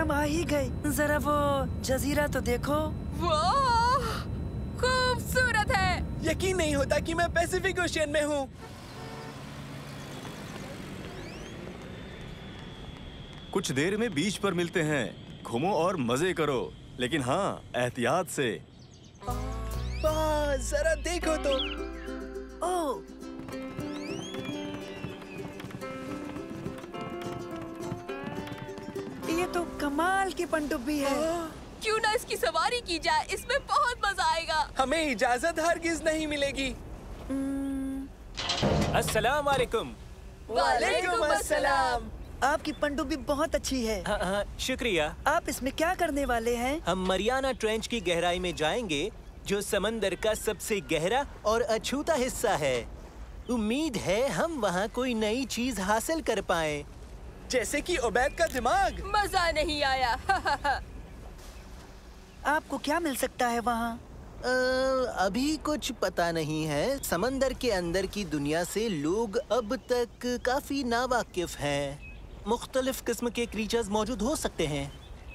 हम आ ही गए। जरा वो जजीरा तो देखो। वाह, खूबसूरत है। यकीन नहीं होता कि मैं पैसिफिक ओशियन में हूँ। कुछ देर में बीच पर मिलते हैं। घूमो और मजे करो, लेकिन हाँ, एहतियात से। वाह, जरा देखो तो। ओह, ये तो कमाल की पनडुब्बी है। क्यों ना इसकी सवारी की जाए, इसमें बहुत मजा आएगा। हमें इजाजत हरगिज नहीं मिलेगी। अस्सलाम वालेकुम। वालेकुम अस्सलाम। आपकी पनडुब्बी बहुत अच्छी है। हाँ, शुक्रिया। आप इसमें क्या करने वाले हैं? हम मरियाना ट्रेंच की गहराई में जाएंगे, जो समंदर का सबसे गहरा और अछूता हिस्सा है। उम्मीद है हम वहाँ कोई नई चीज हासिल कर पाएं। जैसे कि उबैद का दिमाग। मजा नहीं आया। आपको क्या मिल सकता है वहाँ? अभी कुछ पता नहीं है। समंदर के अंदर की दुनिया से लोग अब तक काफी नावाकिफ हैं। मुख्तलिफ किस्म के क्रीचर्स मौजूद हो सकते हैं।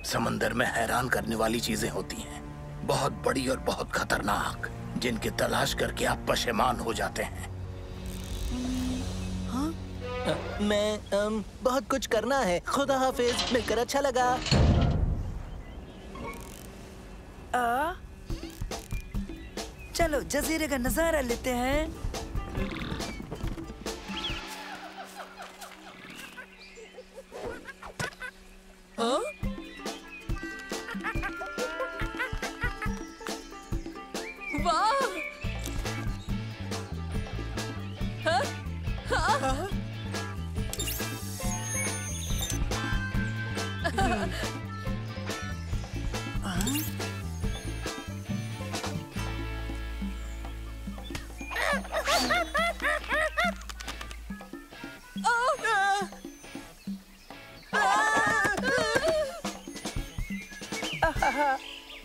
समंदर में हैरान करने वाली चीजें होती हैं, बहुत बड़ी और बहुत खतरनाक, जिनकी तलाश करके आप पशेमान हो जाते हैं। मैं बहुत कुछ करना है। खुदा हाफिज, मिलकर अच्छा लगा। चलो जजीरे का नजारा लेते हैं। वाह, हाँ? हाँ?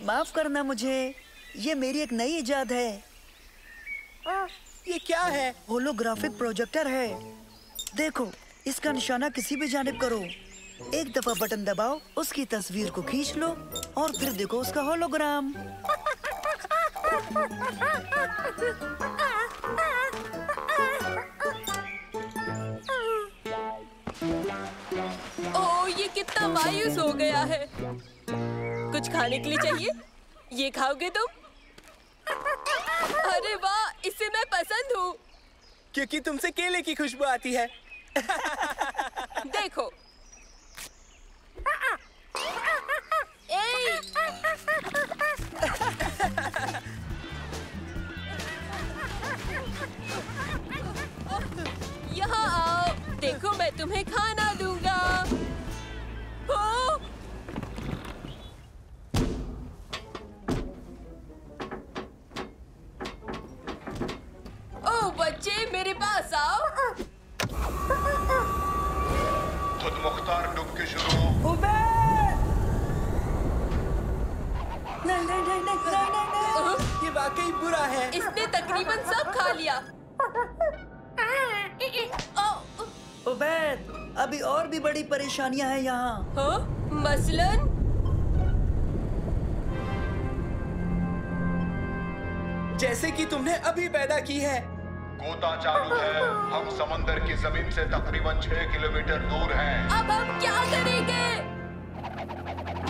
माफ करना मुझे, ये मेरी एक नई इजाद है। ये क्या है? होलोग्राफिक प्रोजेक्टर है। देखो, इसका निशाना किसी भी जानिब करो, एक दफा बटन दबाओ, उसकी तस्वीर को खींच लो और फिर देखो उसका होलोग्राम। ओह, ये कितना मायूस हो गया है। कुछ खाने के लिए चाहिए? ये खाओगे तुम? अरे वाह, इसे मैं पसंद हूँ। क्योंकि तुमसे केले की खुशबू आती है। देखो। ए! यहाँ आओ, देखो मैं तुम्हें खाना दूंगा। ओह! ओह बच्चे, मेरे पास आओ। खुद मुख्तार डुबकी शुरू। नहीं नहीं नहीं नहीं नहीं नहीं। ये वाकई बुरा है। इसने तकरीबन सब खा लिया। उबैद, अभी और भी बड़ी परेशानियां हैं यहाँ। हाँ? मसलन? जैसे कि तुमने अभी पैदा की है। गोता चालू है। हम समंदर की जमीन से तकरीबन 6 किलोमीटर दूर हैं। अब हम क्या करेंगे?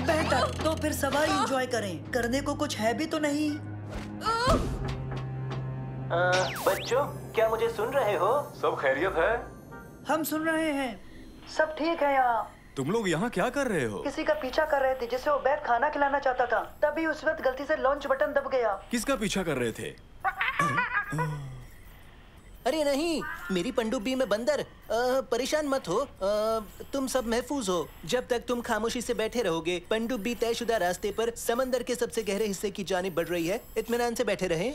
बेहतर तो फिर सवारी एंजॉय करें। करने को कुछ है भी तो नहीं। बच्चों, क्या मुझे सुन रहे हो? सब खैरियत है? हम सुन रहे हैं, सब ठीक है यहाँ। तुम लोग यहाँ क्या कर रहे हो? किसी का पीछा कर रहे थे जिसे उबैद खाना खिलाना चाहता था। तभी उस वक्त गलती से लॉन्च बटन दब गया। किसका पीछा कर रहे थे? अरे नहीं, मेरी पनडुब्बी में बंदर। परेशान मत हो, तुम सब महफूज हो। जब तक तुम खामोशी से बैठे रहोगे, पनडुब्बी तयशुदा रास्ते पर समंदर के सबसे गहरे हिस्से की जानिब बढ़ रही है। इत्मीनान से बैठे रहें।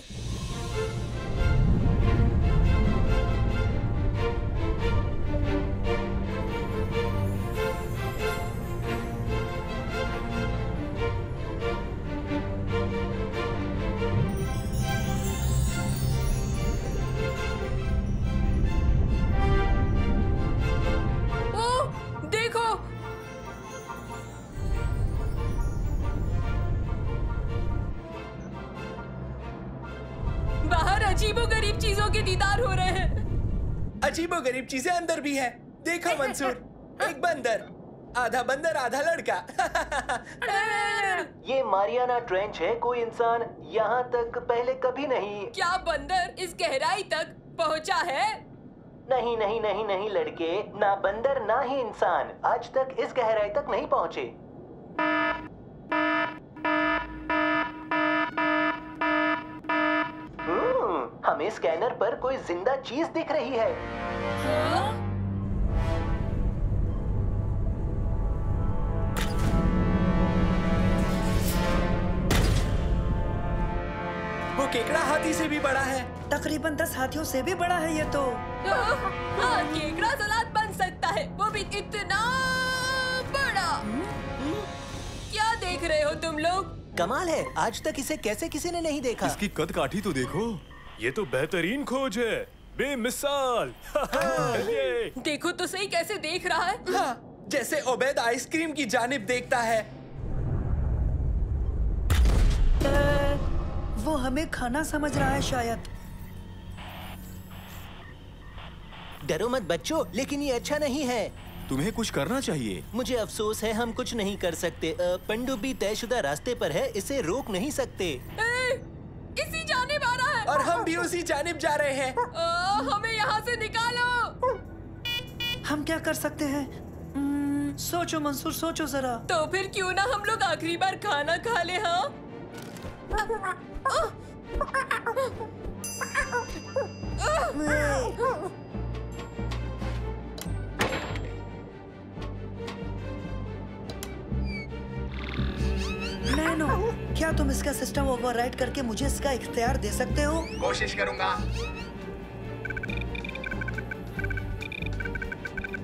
अजीबोगरीब चीजें अंदर भी हैं। देखो मंसूर, एक बंदर, आधा बंदर आधा लड़का। ये मारियाना ट्रेंच है, कोई इंसान यहाँ तक पहले कभी नहीं। क्या बंदर इस गहराई तक पहुँचा है? नहीं नहीं नहीं नहीं लड़के, ना बंदर ना ही इंसान आज तक इस गहराई तक नहीं पहुँचे। हमें स्कैनर पर कोई जिंदा चीज दिख रही है। वो केकड़ा हाथी से भी बड़ा है। तकरीबन 10 हाथियों से भी बड़ा है ये तो। हाँ, केकड़ा सलाद बन सकता है, वो भी इतना बड़ा। क्या देख रहे हो तुम लोग? कमाल है, आज तक इसे कैसे किसी ने नहीं देखा। इसकी कद काठी तो देखो। ये तो बेहतरीन खोज है, बेमिसाल। देखो तो सही कैसे देख रहा है। हाँ, जैसे ओबेद आइसक्रीम की जानिब देखता है। वो हमें खाना समझ रहा है शायद। डरो मत बच्चों, लेकिन ये अच्छा नहीं है। तुम्हें कुछ करना चाहिए। मुझे अफसोस है, हम कुछ नहीं कर सकते। पनडुब्बी तयशुदा रास्ते पर है, इसे रोक नहीं सकते। इसी जानिब आ रहा है। और हम भी उसी जानिब जा रहे हैं। हमें यहाँ से निकालो। हम क्या कर सकते हैं? सोचो मंसूर, सोचो जरा। तो फिर क्यों ना हम लोग आखिरी बार खाना खा ले। हाँ, नैनो, क्या तुम इसका सिस्टम ओवरराइड करके मुझे इसका इख्तियार दे सकते हो? कोशिश करूंगा।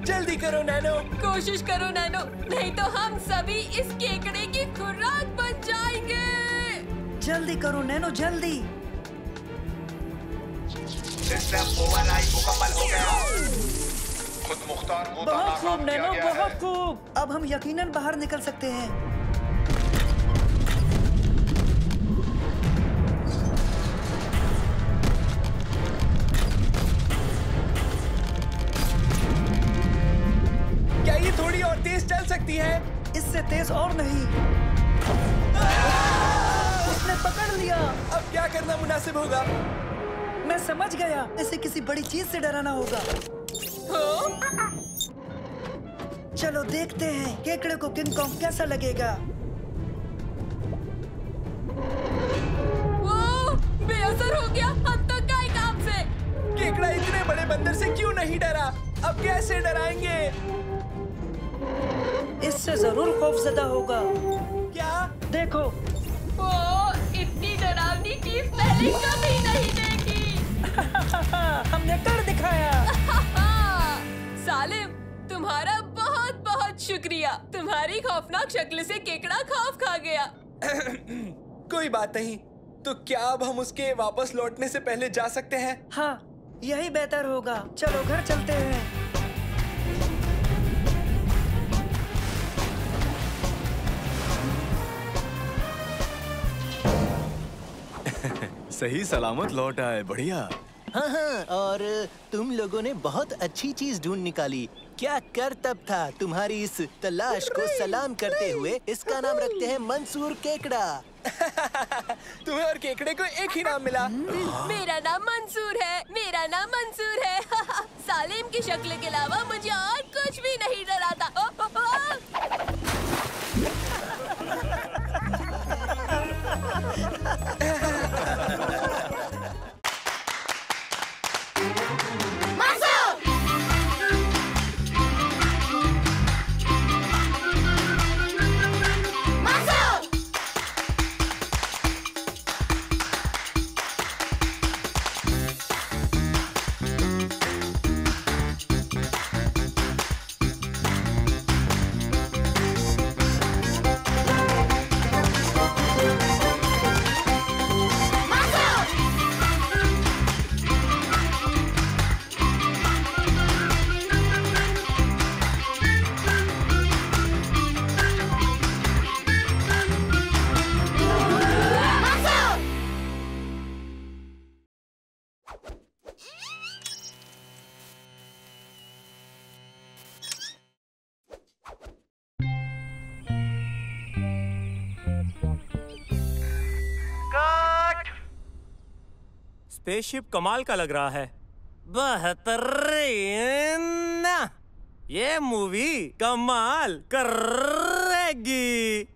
जल्दी करो नैनो। कोशिश करो नैनो, नहीं तो हम सभी इस केकड़े की खुराक बन जाएंगे। जल्दी करो नैनो, जल्दी। सिस्टम ओवरराइड मुकम्मल हो गया। खुद मुख्तार गोता बहुत खूब नाकाम किया नैनो, गया बहुत है। खूब। अब हम यकीनन बाहर निकल सकते हैं। क्या ये थोड़ी और तेज चल सकती है? इससे तेज और नहीं। उसने पकड़ लिया। अब क्या करना मुनासिब होगा? मैं समझ गया, इसे किसी बड़ी चीज से डराना होगा। चलो देखते हैं केकड़े को किंग कॉन्ग कैसा लगेगा। वो बेअसर हो गया। हम तो गए काम से। केकड़ा इतने बड़े बंदर से क्यों नहीं डरा? अब कैसे डराएंगे? इससे जरूर खौफजदा होगा। क्या? देखो। वो इतनी डरावनी चीज पहले कभी नहीं देखी। हमने कर दिखाया। सालिम, तुम्हारा बहुत बहुत शुक्रिया। तुम्हारी खौफनाक शक्ल से केकड़ा खौफ खा गया। कोई बात नहीं। तो क्या अब हम उसके वापस लौटने से पहले जा सकते हैं? हाँ, यही बेहतर होगा। चलो घर चलते हैं। सही सलामत लौट आए, बढ़िया। हाँ हाँ, और तुम लोगों ने बहुत अच्छी चीज ढूंढ निकाली। क्या करतब था तुम्हारी इस तलाश को सलाम करते हुए इसका नाम रखते हैं मंसूर केकड़ा। तुम्हें और केकड़े को एक ही नाम मिला। मेरा नाम मंसूर है, मेरा नाम मंसूर है। सालिम की शक्ल के अलावा मुझे और कुछ भी नहीं डराता। स्पेसशिप कमाल का लग रहा है। बेहतरीन। ये मूवी कमाल करेगी।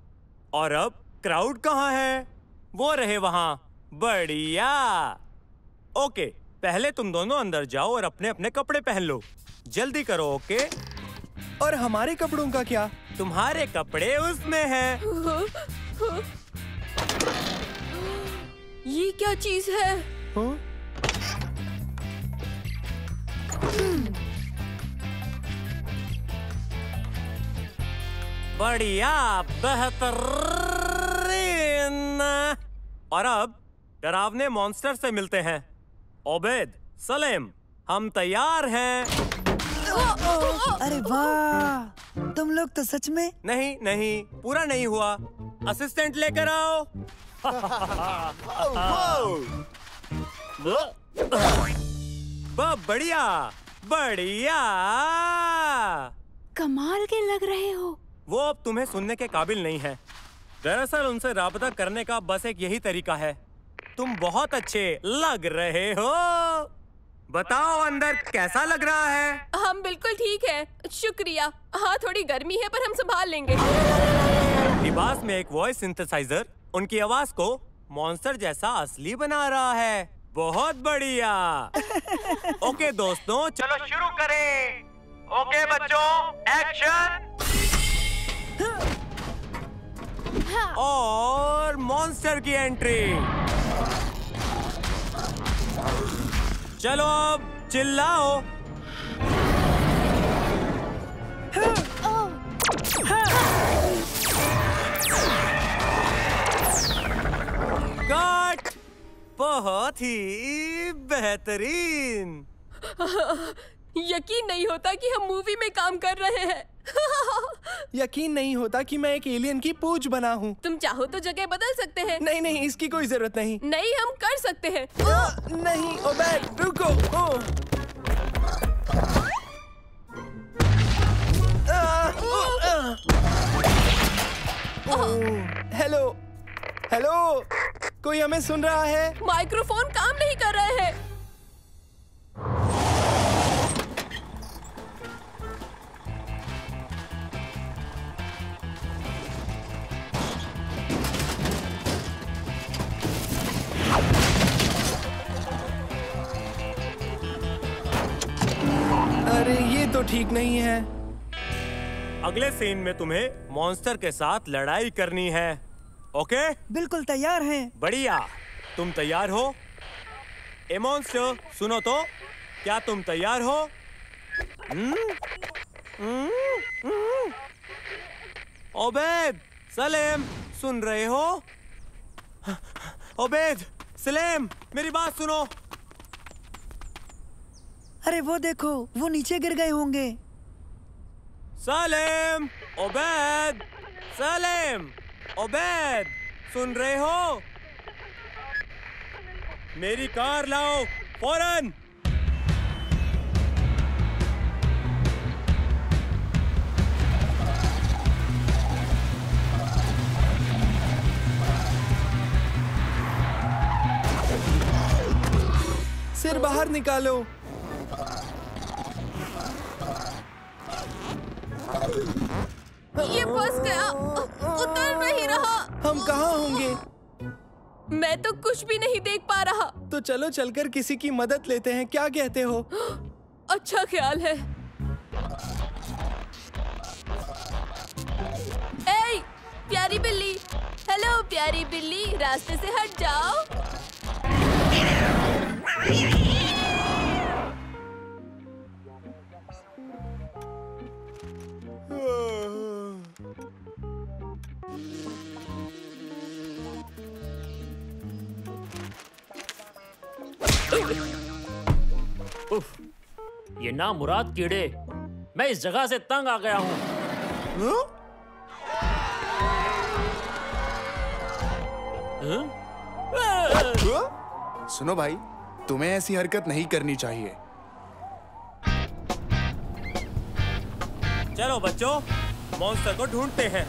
और अब क्राउड कहाँ है? वो रहे वहाँ। बढ़िया। ओके, पहले तुम दोनों अंदर जाओ और अपने अपने कपड़े पहन लो। जल्दी करो। ओके? और हमारे कपड़ों का क्या? तुम्हारे कपड़े उसमें हैं। ये क्या चीज है? हाँ? बढ़िया, बेहतरीन। और अब डरावने मॉन्स्टर से मिलते हैं। ओबेद, सलेम, हम तैयार हैं। अरे वाह, तुम लोग तो सच में। नहीं नहीं, पूरा नहीं हुआ। असिस्टेंट लेकर आओ। बढ़िया बढ़िया। कमाल के लग रहे हो। वो अब तुम्हें सुनने के काबिल नहीं है। दरअसल उनसे राबता करने का बस एक यही तरीका है। तुम बहुत अच्छे लग रहे हो। बताओ अंदर कैसा लग रहा है? हम बिल्कुल ठीक है, शुक्रिया। हाँ, थोड़ी गर्मी है पर हम संभाल लेंगे। लिबास में एक वॉइस सिंथेसाइजर उनकी आवाज को मॉन्स्टर जैसा असली बना रहा है। बहुत बढ़िया। ओके दोस्तों, चलो शुरू करें। ओके बच्चों, एक्शन। और मॉन्स्टर की एंट्री। चलो अब चिल्लाओ। कट। बहुत ही बेहतरीन। यकीन नहीं होता कि हम मूवी में काम कर रहे हैं। यकीन नहीं होता कि मैं एक एलियन की पूंछ बना हूँ। तुम चाहो तो जगह बदल सकते हैं। नहीं नहीं, इसकी कोई जरूरत नहीं। नहीं, हम कर सकते हैं। नहीं ओबेद, रुको। हेलो हेलो, कोई हमें सुन रहा है? माइक्रोफोन काम नहीं कर रहे हैं। अरे ये तो ठीक नहीं है। अगले सीन में तुम्हें मॉन्स्टर के साथ लड़ाई करनी है। ओके? बिल्कुल तैयार हैं। बढ़िया। तुम तैयार हो? ए मॉन्स्टर, सुनो तो, क्या तुम तैयार हो? ओबेद, सलेम, सुन रहे हो? ओबेद, सलेम, मेरी बात सुनो। अरे वो देखो, वो नीचे गिर गए होंगे। सलेम, ओबेद, सलेम, ओबेद, सुन रहे हो? मेरी कार लाओ फौरन। सिर बाहर निकालो। ये फंस गया, उतर नहीं रहा। हम कहाँ होंगे? मैं तो कुछ भी नहीं देख पा रहा। तो चलो चलकर किसी की मदद लेते हैं, क्या कहते हो? अच्छा ख्याल है। ए, प्यारी बिल्ली। हेलो प्यारी बिल्ली, रास्ते से हट जाओ। उफ, ये नामुराद कीड़े। मैं इस जगह से तंग आ गया हूँ। सुनो भाई, तुम्हें ऐसी हरकत नहीं करनी चाहिए। चलो बच्चों, मॉन्स्टर को ढूंढते हैं।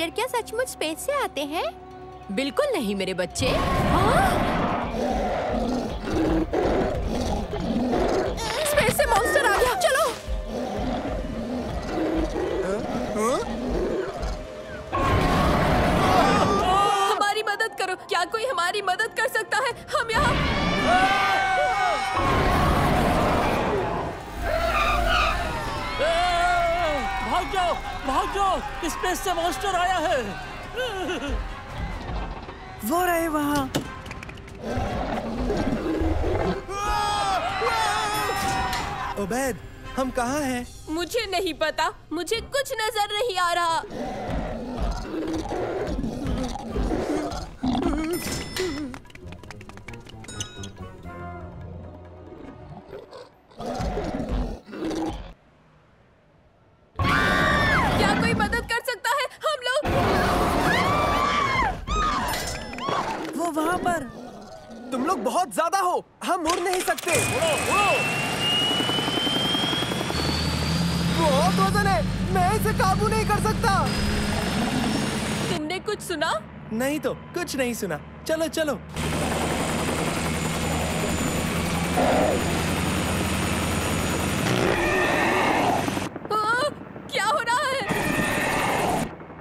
मॉन्स्टर क्या सचमुच स्पेस से आते हैं? बिल्कुल नहीं मेरे बच्चे। स्पेस से मॉन्स्टर आ गया, चलो। हमारी मदद करो, क्या कोई हमारी मदद कर सकता है? हम यहाँ भाग जाओ, स्पेस से मॉन्स्टर आया है। वो रहे वहाँ। उबैद, हम कहाँ हैं? मुझे नहीं पता, मुझे कुछ नजर नहीं आ रहा। क्या कोई मदद कर सकता है? हम लोग वो वहाँ पर। तुम लोग बहुत ज्यादा हो, हम उड़ नहीं सकते। बहुत वजन है, मैं इसे काबू नहीं कर सकता। तुमने कुछ सुना? नहीं तो कुछ नहीं सुना। चलो चलो। क्या हो रहा है?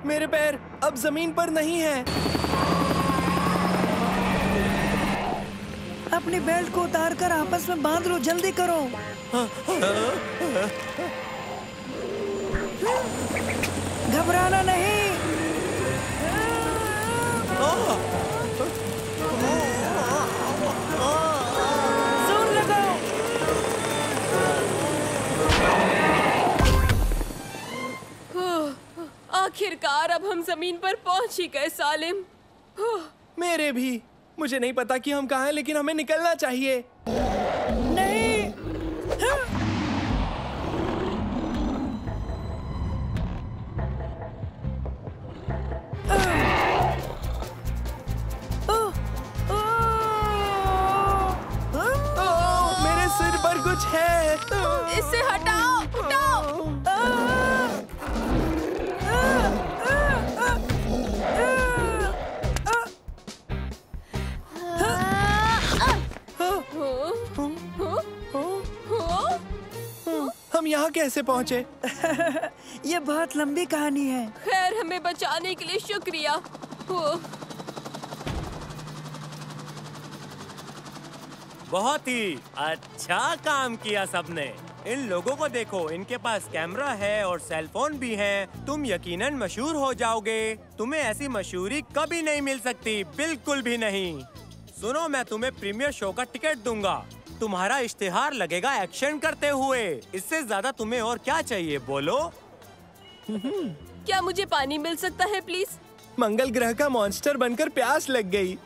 मेरे पैर अब जमीन पर नहीं हैं। अपनी बेल्ट को उतार कर आपस में बांध लो, जल्दी करो। घबराना नहीं। जोर लगाओ। आखिरकार अब हम जमीन पर पहुंच ही गए सालिम। मेरे भी। मुझे नहीं पता कि हम कहाँ हैं, लेकिन हमें निकलना चाहिए। नहीं। मेरे सिर पर कुछ है। इसे हटाओ, हटाओ। हम यहाँ कैसे पहुँचे? ये बहुत लंबी कहानी है। खैर, हमें बचाने के लिए शुक्रिया। बहुत ही अच्छा काम किया सबने। इन लोगों को देखो, इनके पास कैमरा है और सेल फोन भी है। तुम यकीनन मशहूर हो जाओगे। तुम्हें ऐसी मशहूरी कभी नहीं मिल सकती, बिल्कुल भी नहीं। सुनो, मैं तुम्हें प्रीमियर शो का टिकट दूंगा। तुम्हारा इश्तिहार लगेगा एक्शन करते हुए। इससे ज्यादा तुम्हें और क्या चाहिए, बोलो? क्या मुझे पानी मिल सकता है प्लीज? मंगल ग्रह का मॉन्स्टर बनकर प्यास लग गई।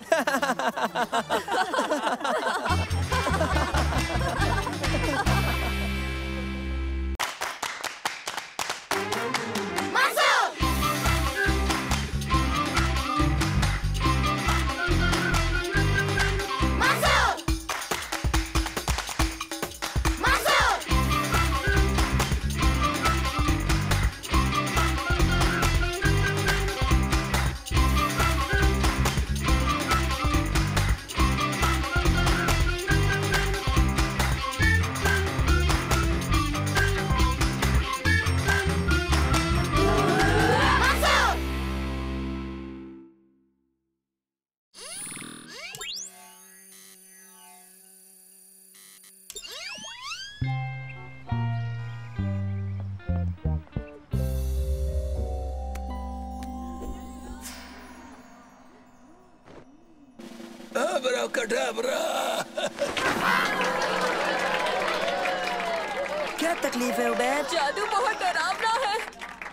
क्या तकलीफ है उबैद? जादू बहुत डरावना है।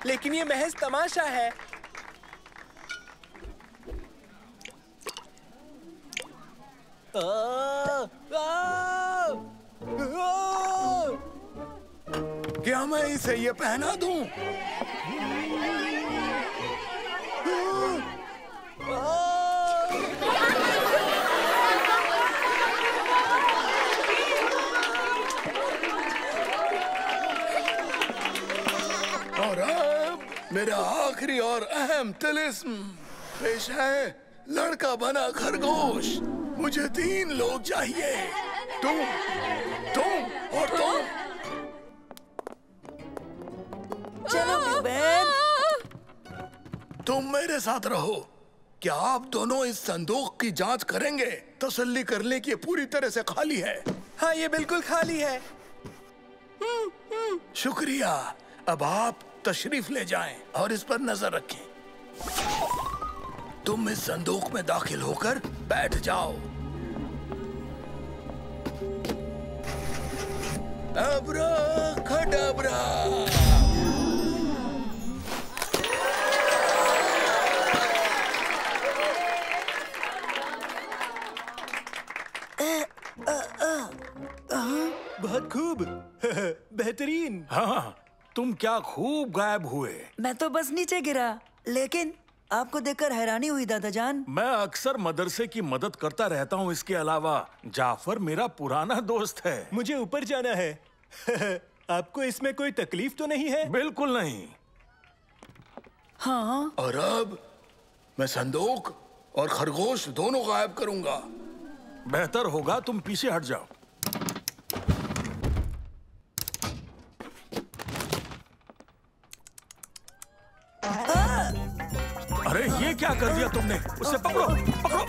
लेकिन ये महज तमाशा है। क्या मैं इसे ये पहना दूं? और अब मेरा आखिरी और अहम तिलिस्म पेश है, लड़का बना खरगोश। मुझे 3 लोग चाहिए, तुम और तुम। चलो बिग बैन। तुम मेरे साथ रहो। क्या आप दोनों इस संदूक की जांच करेंगे? तसल्ली कर ले कि ये पूरी तरह से खाली है। हाँ, ये बिल्कुल खाली है। शुक्रिया। अब आप तशरीफ ले जाएं और इस पर नजर रखें। तुम इस संदूक में दाखिल होकर बैठ जाओ। अब्रा खडबरा। बहुत खूब। बेहतरीन। हाँ, तुम क्या खूब गायब हुए। मैं तो बस नीचे गिरा, लेकिन आपको देखकर हैरानी हुई दादाजान। मैं अक्सर मदरसे की मदद करता रहता हूँ। इसके अलावा जाफर मेरा पुराना दोस्त है। मुझे ऊपर जाना है। आपको इसमें कोई तकलीफ तो नहीं है? बिल्कुल नहीं। हाँ। और अब मैं संदूक और खरगोश दोनों गायब करूंगा। बेहतर होगा तुम पीछे हट जाओ। अरे ये क्या कर दिया तुमने? उसे पकड़ो, पकड़ो।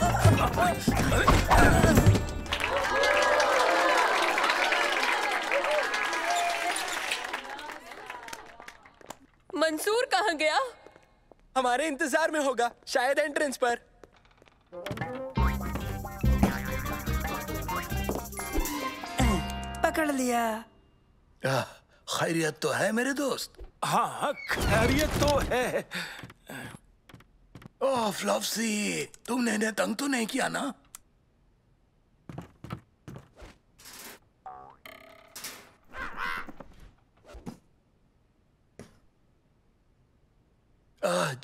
मंसूर कहाँ गया? हमारे इंतजार में होगा, शायद एंट्रेंस पर। पकड़ लिया। खैरियत तो है मेरे दोस्त? हाँ, खैरियत तो है। ओह फ्लॉप्सी, तुमने इन्हें तंग तो नहीं किया ना?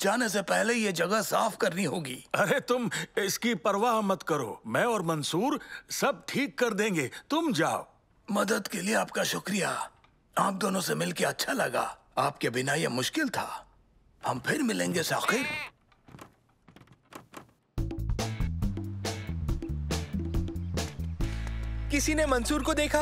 जाने से पहले ये जगह साफ करनी होगी। अरे तुम इसकी परवाह मत करो, मैं और मंसूर सब ठीक कर देंगे। तुम जाओ। मदद के लिए आपका शुक्रिया। आप दोनों से मिलकर अच्छा लगा। आपके बिना ये मुश्किल था। हम फिर मिलेंगे साकिर। किसी ने मंसूर को देखा?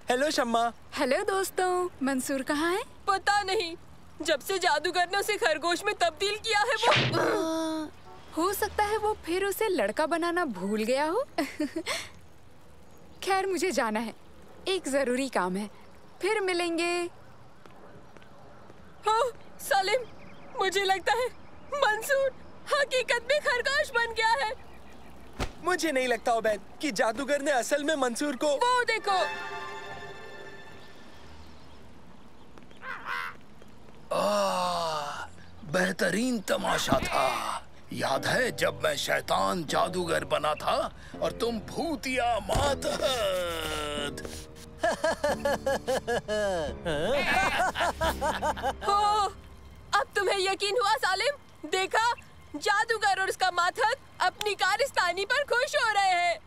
हेलो शम्मा। हेलो दोस्तों, मंसूर कहाँ है? पता नहीं, जब से जादूगर ने उसे खरगोश में तब्दील किया है वो हो सकता है वो फिर उसे लड़का बनाना भूल गया हो। खैर मुझे जाना है, एक जरूरी काम है। फिर मिलेंगे। हाँ सलीम, मुझे लगता है मंसूर हकीकत में खरगोश बन गया है। मुझे नहीं लगता उबैद कि जादूगर ने असल में मंसूर को। वो देखो। बेहतरीन तमाशा था। याद है जब मैं शैतान जादूगर बना था और तुम भूतिया मातहत। हो, अब तुम्हें यकीन हुआ सालिम? देखा, जादूगर और उसका मातहत अपनी कारस्तानी पर खुश हो रहे हैं।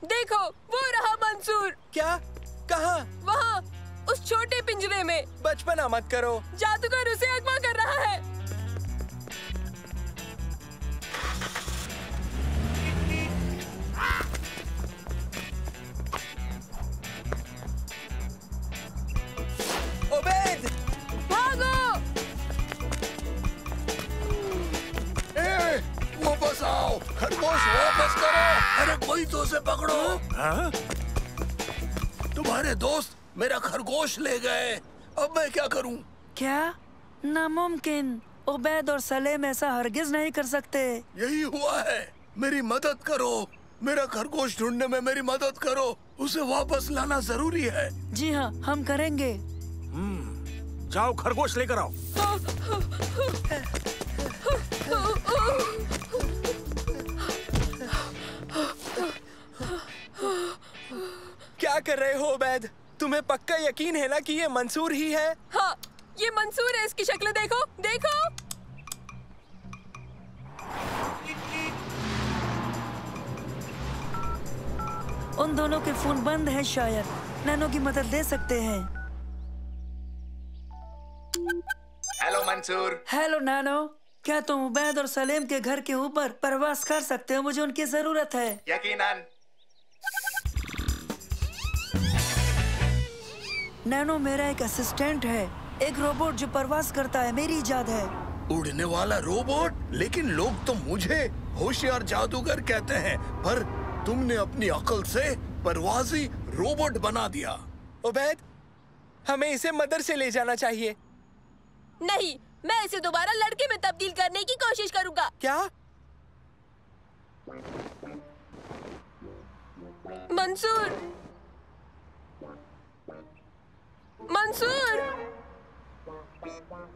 देखो, वो रहा मंसूर। क्या? कहाँ? वहाँ, उस छोटे पिंजरे में। बचपना मत करो। जादूगर उसे अगवा कर रहा है। उबैद! भागो! वापस आओ, खरगोश वापस करो। अरे कोई तो उसे पकड़ो। हाँ? तुम्हारे दोस्त मेरा खरगोश ले गए। अब मैं क्या करूं? क्या? नामुमकिन। उबैद और सलेम ऐसा हरगिज नहीं कर सकते। यही हुआ है। मेरी मदद करो। मेरा खरगोश ढूंढने में मेरी मदद करो। उसे वापस लाना जरूरी है। जी हाँ, हम करेंगे। जाओ खरगोश लेकर आओ। क्या कर रहे हो उबैद? तुम्हें पक्का यकीन है ना कि ये मंसूर ही है? हाँ, ये मंसूर है। इसकी शक्ल देखो, देखो। उन दोनों के फोन बंद हैं शायद। नैनो की मदद ले सकते हैं। हेलो मंसूर। हेलो नैनो, क्या तुम उबैद और सलीम के घर के ऊपर प्रवास कर सकते हो? मुझे उनकी जरूरत है। यकीनन। नैनो मेरा एक असिस्टेंट है, एक रोबोट जो प्रवास करता है, मेरी इजाद है। उड़ने वाला रोबोट? लेकिन लोग तो मुझे होशियार जादूगर कहते हैं, पर तुमने अपनी अकल से परवाजी रोबोट बना दिया। उबैद, हमें इसे मदर से ले जाना चाहिए। नहीं, मैं इसे दोबारा लड़के में तब्दील करने की कोशिश करूंगा। क्या? मंसूर, मंसूर,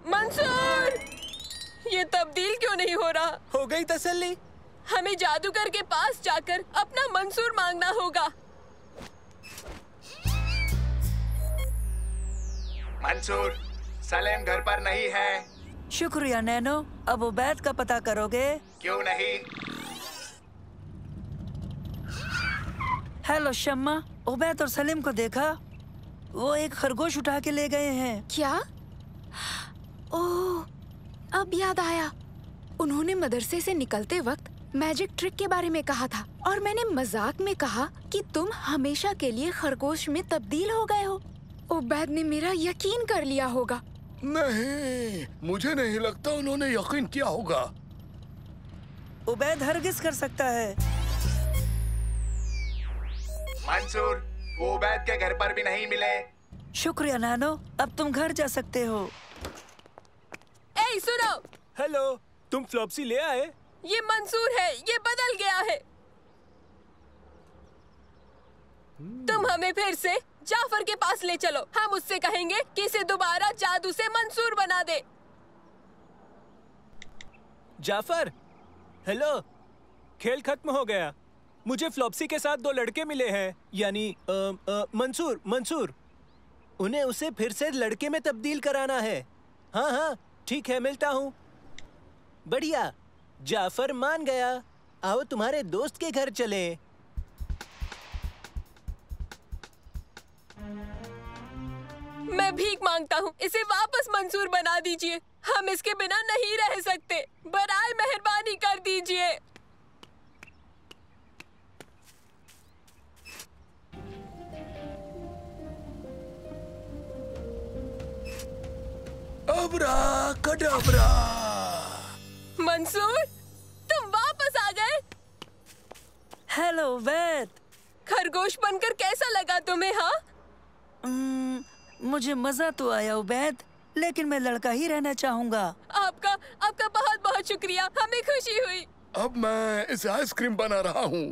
मंसूर, ये तब्दील क्यों नहीं हो रहा? हो गई तसल्ली? हमें जादूगर के पास जाकर अपना मंसूर मांगना होगा। मंसूर, सलीम घर पर नहीं है। शुक्रिया नैनो। अब उबैद का पता करोगे? क्यों नहीं? हेलो शम्मा, उबैद और सलीम को देखा? वो एक खरगोश उठा के ले गए हैं। क्या? ओह, अब याद आया। उन्होंने मदरसे से निकलते वक्त मैजिक ट्रिक के बारे में कहा था और मैंने मजाक में कहा कि तुम हमेशा के लिए खरगोश में तब्दील हो गए हो। उबैद ने मेरा यकीन कर लिया होगा। नहीं, मुझे नहीं लगता उन्होंने यकीन किया होगा। उबैद हरगिज कर सकता है। मंसूर, वो उबैद के घर पर भी नहीं मिले। शुक्रिया नानो, अब तुम घर जा सकते हो। ए, सुनो। हेलो, तुम फ्लॉप्सी ले आए? ये मंसूर है, ये बदल गया है। तुम हमें फिर से जाफर के पास ले चलो। हम उससे कहेंगे कि इसे दोबारा जादू से मंसूर बना दे। जाफर, हेलो। खेल खत्म हो गया। मुझे फ्लॉप्सी के साथ 2 लड़के मिले हैं, यानी मंसूर। उन्हें उसे फिर से लड़के में तब्दील कराना है। हाँ हाँ, ठीक है, मिलता हूँ। बढ़िया, जाफर मान गया। आओ तुम्हारे दोस्त के घर चले। मैं भीख मांगता हूँ, इसे वापस मंसूर बना दीजिए। हम इसके बिना नहीं रह सकते। बराए मेहरबानी कर दीजिए। अबरा कड़बरा। मंसूर, तुम वापस आ गए। हेलो वैद। खरगोश बनकर कैसा लगा तुम्हें? हाँ, मुझे मजा तो आया उबैद, लेकिन मैं लड़का ही रहना चाहूँगा। आपका बहुत बहुत शुक्रिया, हमें खुशी हुई। अब मैं इसे आइसक्रीम बना रहा हूँ।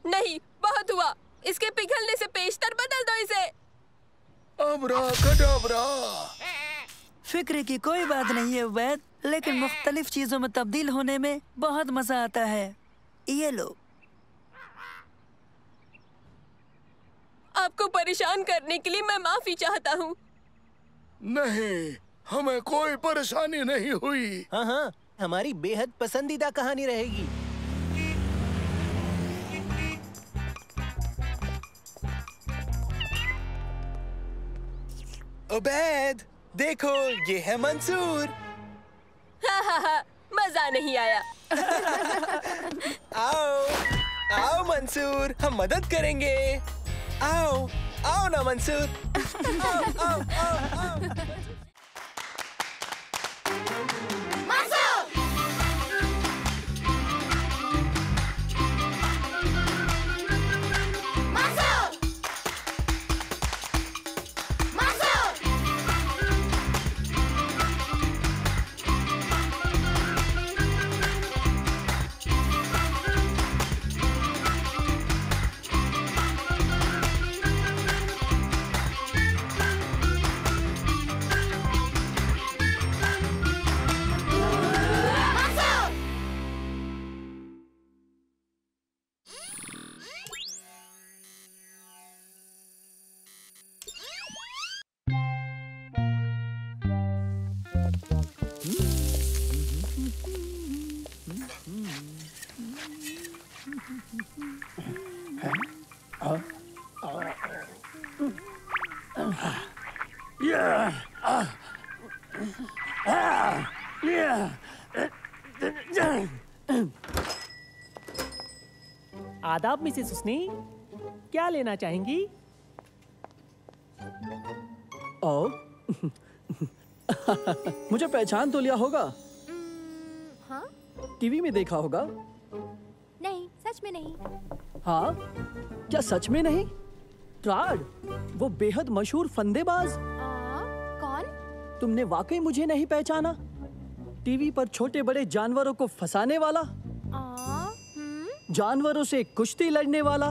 नहीं, बहुत हुआ। इसके पिघलने से पेशतर बदल दो इसे। अबरा कड़बरा। फिक्र की कोई बात नहीं है उबैद, लेकिन मुख्तलिफ चीजों में तब्दील होने में बहुत मजा आता है। ये लो। आपको परेशान करने के लिए मैं माफी चाहता हूँ। नहीं, हमें कोई परेशानी नहीं हुई। हाँ हाँ, हमारी बेहद पसंदीदा कहानी रहेगी। उबैद, देखो, ये है मंसूर। हाँ, मजा नहीं आया। आओ मंसूर, हम मदद करेंगे। आओ ना मंसूर। आओ। आदाब मिसेस हुस्नी, क्या लेना चाहेंगी? ओ, मुझे पहचान तो लिया होगा। हाँ? टीवी में देखा होगा। नहीं, सच में नहीं। हाँ? क्या सच में नहीं? ट्राड, वो बेहद मशहूर फंदेबाज। कौन? तुमने वाकई मुझे नहीं पहचाना? टीवी पर छोटे बड़े जानवरों को फंसाने वाला, जानवरों से कुश्ती लड़ने वाला।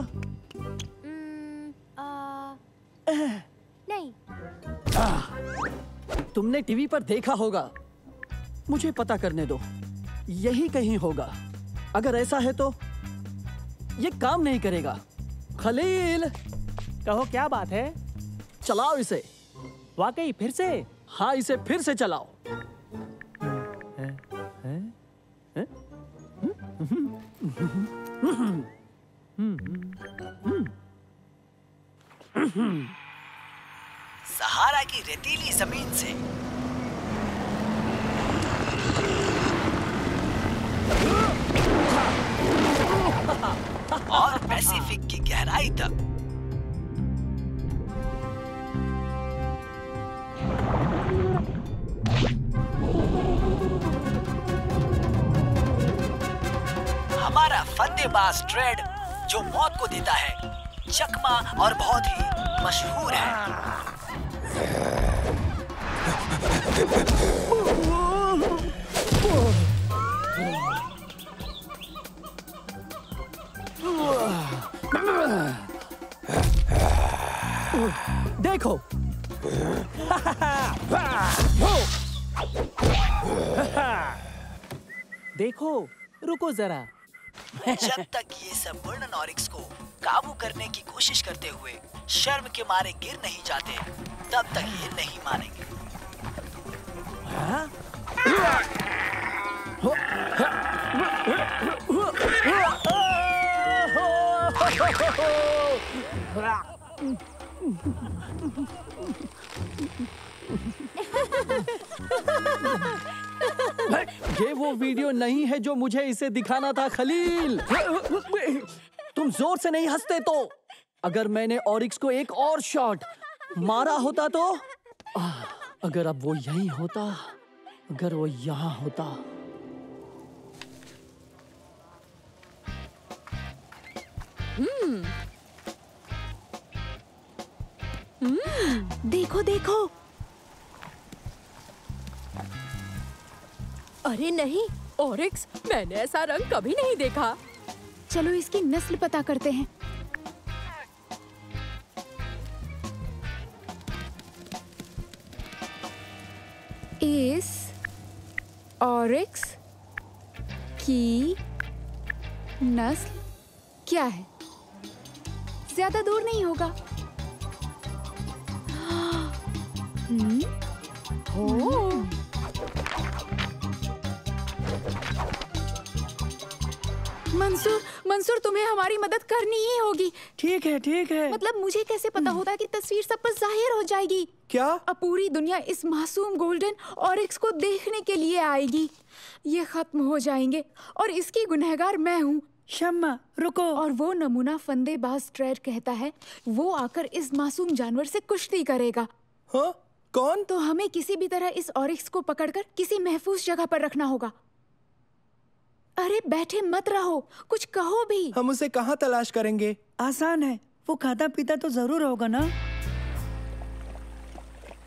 नहीं। तुमने टीवी पर देखा होगा। मुझे पता करने दो, यही कहीं होगा। अगर ऐसा है तो ये काम नहीं करेगा। खलील, कहो क्या बात है? चलाओ इसे। वाकई फिर से? हाँ, इसे फिर से चलाओ। सहारा की रेतीली जमीन से और पैसिफिक की गहराई तक हमारा फंदेबाज ट्रेड जो मौत को देता है, चकमा और बहुत ही मशहूर है। देखो, देखो, रुको जरा। जब तक ये सब वर्णन ऑरिक्स को काबू करने की कोशिश करते हुए शर्म के मारे गिर नहीं जाते, तब तक ये नहीं मानेंगे। ये वो वीडियो नहीं है जो मुझे इसे दिखाना था खलील। तुम जोर से नहीं हंसते तो। अगर मैंने ऑरिक्स को एक और शॉट मारा होता तो, अगर अब वो यहीं होता, अगर वो यहाँ होता। देखो देखो। अरे नहीं, ऑरिक्स, मैंने ऐसा रंग कभी नहीं देखा। चलो इसकी नस्ल पता करते हैं। इस ऑरिक्स की नस्ल क्या है? ज्यादा दूर नहीं होगा। मंसूर, तुम्हें हमारी मदद करनी ही होगी। ठीक है, ठीक है। मतलब मुझे कैसे पता होता कि तस्वीर सब पर जाहिर हो जाएगी? क्या? अब पूरी दुनिया इस मासूम गोल्डन ऑरिक्स को देखने के लिए आएगी। ये खत्म हो जाएंगे और इसकी गुनहगार मैं हूँ। शम्मा, रुको। और वो नमूना फंदेबाज ट्रेड कहता है वो आकर इस मासूम जानवर से कुश्ती करेगा। हाँ? कौन? तो हमें किसी भी तरह इस ऑरिक्स को पकड़कर किसी महफूज जगह पर रखना होगा। अरे बैठे मत रहो, कुछ कहो भी। हम उसे कहाँ तलाश करेंगे? आसान है, वो खाता पीता तो जरूर होगा ना।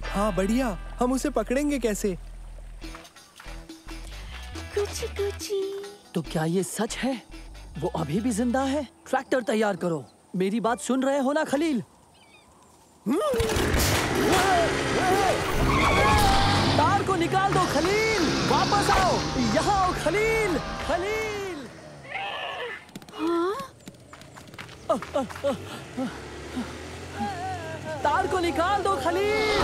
हाँ बढ़िया, हम उसे पकड़ेंगे कैसे? कुछ। तो क्या ये सच है? वो अभी भी जिंदा है? ट्रैक्टर तैयार करो। मेरी बात सुन रहे हो ना खलील? तार को निकाल दो खलील। वापस आओ, यहाँ आओ खलील। खलील। हाँ? तार को निकाल दो खलील।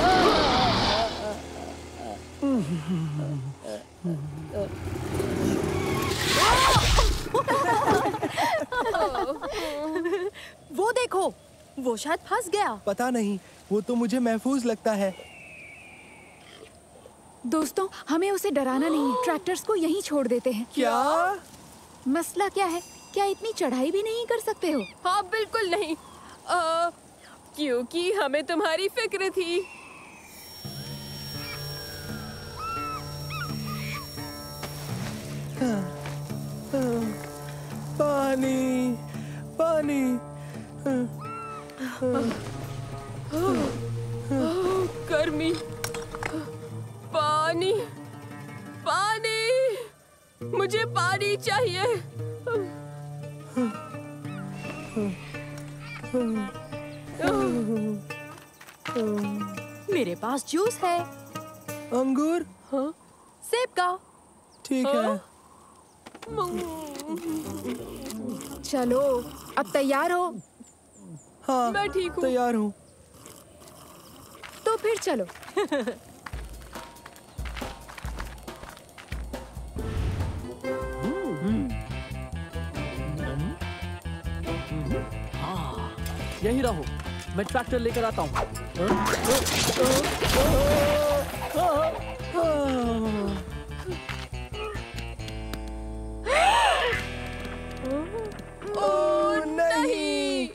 वो शायद फंस गया। पता नहीं, वो तो मुझे महफूज लगता है। दोस्तों, हमें उसे डराना नहीं है। ट्रैक्टर्स को यहीं छोड़ देते हैं। क्या? मसला क्या है? क्या इतनी चढ़ाई भी नहीं कर सकते हो? हाँ बिल्कुल नहीं, क्योंकि हमें तुम्हारी फिक्र थी। पानी, पानी। गर्मी, पानी, पानी, मुझे पानी चाहिए। मेरे पास जूस है। अंगूर? हाँ? सेब का। ठीक है। चलो, अब तैयार हो? हाँ, मैं ठीक हूँ। तैयार हूँ। तो फिर चलो। यही रहो, मैं ट्रैक्टर लेकर आता हूँ। ओह नहीं!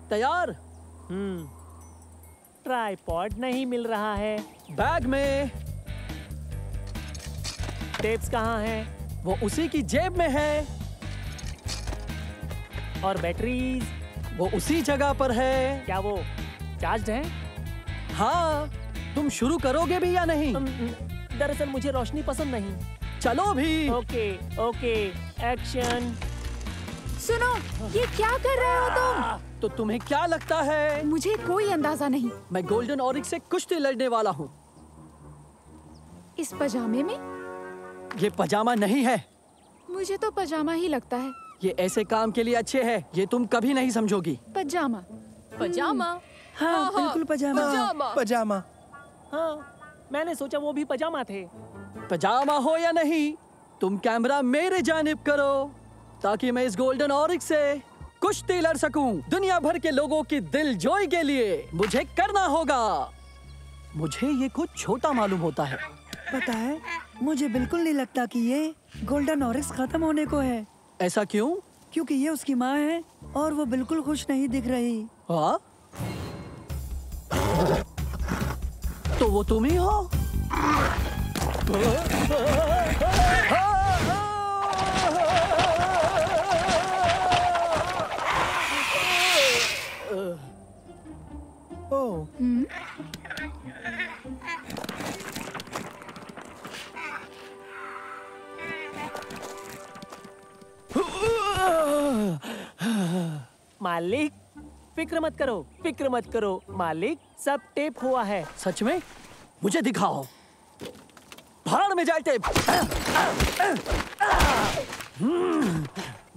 तैयार? ट्राइपॉड नहीं मिल रहा है। बैग में। टेप्स कहाँ हैं? वो उसी की जेब में है। और बैटरीज? वो उसी जगह पर है। क्या वो चार्ज है? हाँ, तुम शुरू करोगे भी या नहीं? दरअसल मुझे रोशनी पसंद नहीं। चलो भी। Okay, okay, action. सुनो, ये क्या कर रहे हो तुम? तो तुम्हें क्या लगता है? मुझे कोई अंदाजा नहीं। मैं गोल्डन ऑरिक्स से कुश्ती लड़ने वाला हूँ। इस पजामे में? ये पजामा नहीं है। मुझे तो पजामा ही लगता है। ये ऐसे काम के लिए अच्छे है, ये तुम कभी नहीं समझोगी। पजामा। पजामा? हाँ, बिल्कुल पजामा। पजामा। पजामा। हाँ, मैंने सोचा वो भी पजामा थे। पजामा हो या नहीं, तुम कैमरा मेरे जानिब करो, ताकि मैं इस गोल्डन ऑरिक्स से कुश्ती लड़ सकूं। दुनिया भर के लोगों की दिलजोई के लिए मुझे करना होगा। मुझे ये कुछ छोटा मालूम होता है। पता है, मुझे बिल्कुल नहीं लगता कि ये गोल्डन ऑरिक्स खत्म होने को है। ऐसा क्यों? क्योंकि ये उसकी माँ है और वो बिल्कुल खुश नहीं दिख रही। हाँ? तो वो तुम ही हो? ओह। मालिक, फिक्र मत करो, फिक्र मत करो मालिक, सब टेप हुआ है। सच में? मुझे दिखाओ। भाड़ में जाए टेप।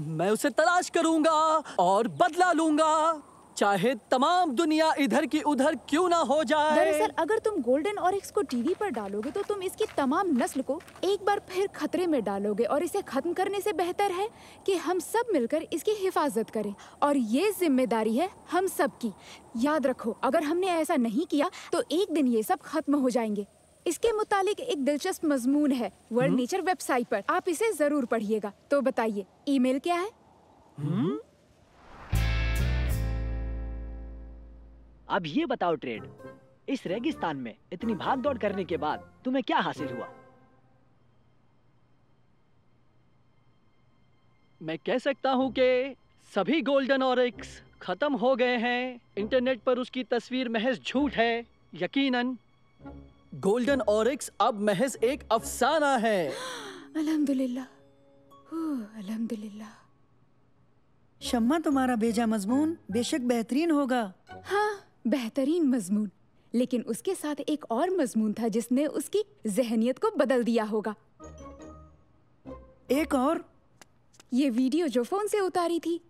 मैं उसे तलाश करूंगा और बदला लूंगा, चाहे तमाम दुनिया इधर की उधर क्यों ना हो जाए। दरअसल अगर तुम गोल्डन ऑरिक्स को टीवी पर डालोगे तो तुम इसकी तमाम नस्ल को एक बार फिर खतरे में डालोगे, और इसे खत्म करने से बेहतर है कि हम सब मिलकर इसकी हिफाजत करें, और ये जिम्मेदारी है हम सब की। याद रखो, अगर हमने ऐसा नहीं किया तो एक दिन ये सब खत्म हो जाएंगे। इसके मुतालिक एक दिलचस्प मजमून है वर्ल्ड नेचर वेबसाइट पर, आप इसे जरूर पढ़िएगा। तो बताइए, ईमेल क्या है? अब ये बताओ ट्रेड, इस रेगिस्तान में इतनी भाग दौड़ करने के बाद तुम्हें क्या हासिल हुआ? मैं कह सकता हूँ कि सभी गोल्डन ऑरिक्स खत्म हो गए हैं। इंटरनेट पर उसकी तस्वीर महज झूठ है। यकीनन गोल्डन ऑरिक्स अब महज एक अफसाना है। अल्हम्दुलिल्लाह, अल्हम्दुलिल्लाह। शम्मा, तुम्हारा भेजा मजमून बेशक बेहतरीन होगा। हाँ, बेहतरीन मजमून, लेकिन उसके साथ एक और मजमून था जिसने उसकी जहनियत को बदल दिया होगा। एक और? ये वीडियो जो फोन से उतारी थी।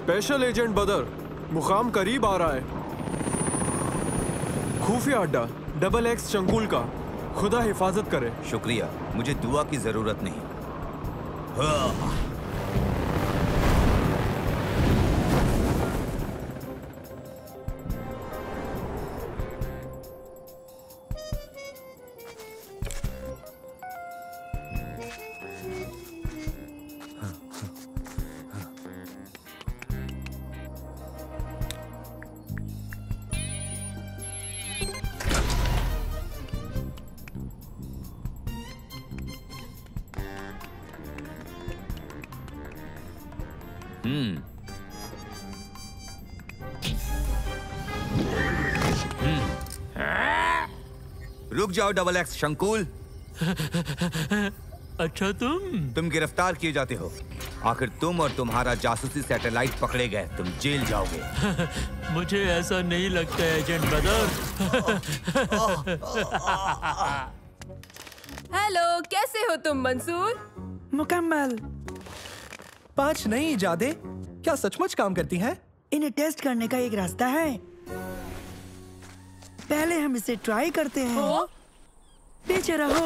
स्पेशल एजेंट बदर, मुकाम करीब आ रहा है। खुफिया अड्डा XX शंकुल का। खुदा हिफाजत करे। शुक्रिया, मुझे दुआ की जरूरत नहीं। हाँ। रुक जाओ XX शंकुल। अच्छा तुम गिरफ्तार किए जाते हो। आखिर तुम और तुम्हारा जासूसी सैटेलाइट पकड़े गए। तुम जेल जाओगे। मुझे ऐसा नहीं लगता एजेंट बदर। हेलो, कैसे हो तुम मंसूर? मुकम्मल। 5 नई इजादें क्या सचमुच काम करती हैं? इन्हें टेस्ट करने का एक रास्ता है। पहले हम इसे ट्राई करते हैं। पीछे रहो।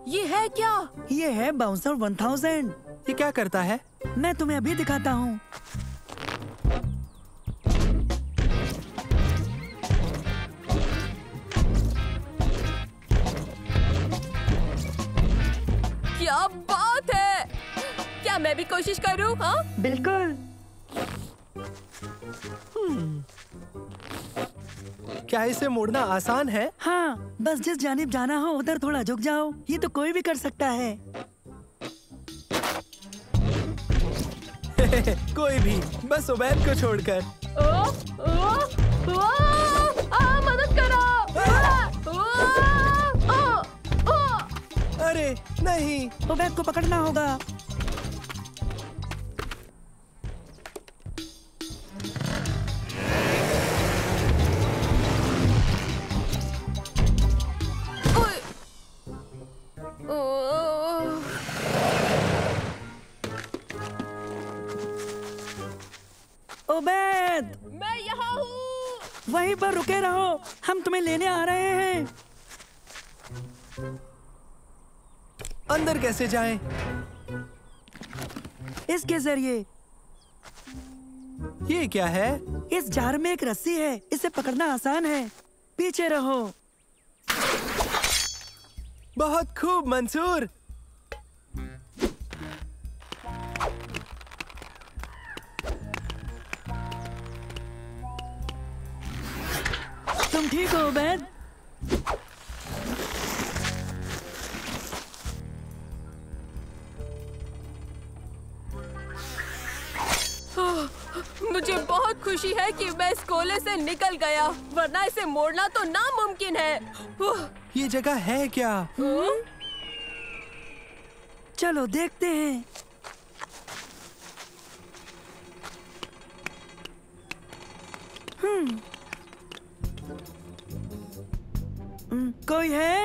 ये है क्या? ये है बाउंसर 1000। ये क्या करता है? मैं तुम्हें अभी दिखाता हूँ। क्या बात है! क्या मैं भी कोशिश करूँ? हाँ? बिल्कुल। क्या इसे मोड़ना आसान है? हाँ, बस जिस जानिब जाना हो उधर थोड़ा झुक जाओ। ये तो कोई भी कर सकता है। कोई भी, बस उबैद को छोड़कर। मदद करो! अरे नहीं, उबैद को पकड़ना होगा। उबैद, मैं यहाँ हूँ। वहीं पर रुके रहो, हम तुम्हें लेने आ रहे हैं। अंदर कैसे जाएं? इसके जरिए। ये क्या है? इस जार में एक रस्सी है, इसे पकड़ना आसान है। पीछे रहो। बहुत खूब मंसूर। तुम ठीक हो उबैद? मुझे बहुत खुशी है कि मैं इस कोले से निकल गया, वरना इसे मोड़ना तो नामुमकिन है। ये जगह है क्या? चलो देखते हैं। कोई है?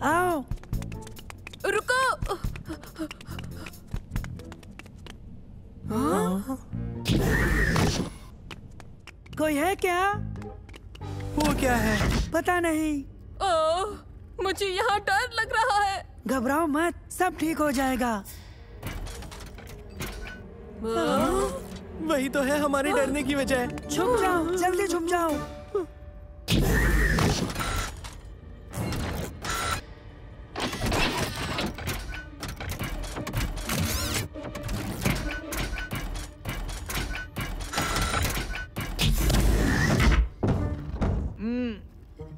आओ। रुको। हाँ? कोई है क्या? वो क्या है? पता नहीं। ओह, मुझे यहाँ डर लग रहा है। घबराओ मत, सब ठीक हो जाएगा। वही तो है हमारे डरने की वजह। छुप जाओ, जल्दी छुप जाओ।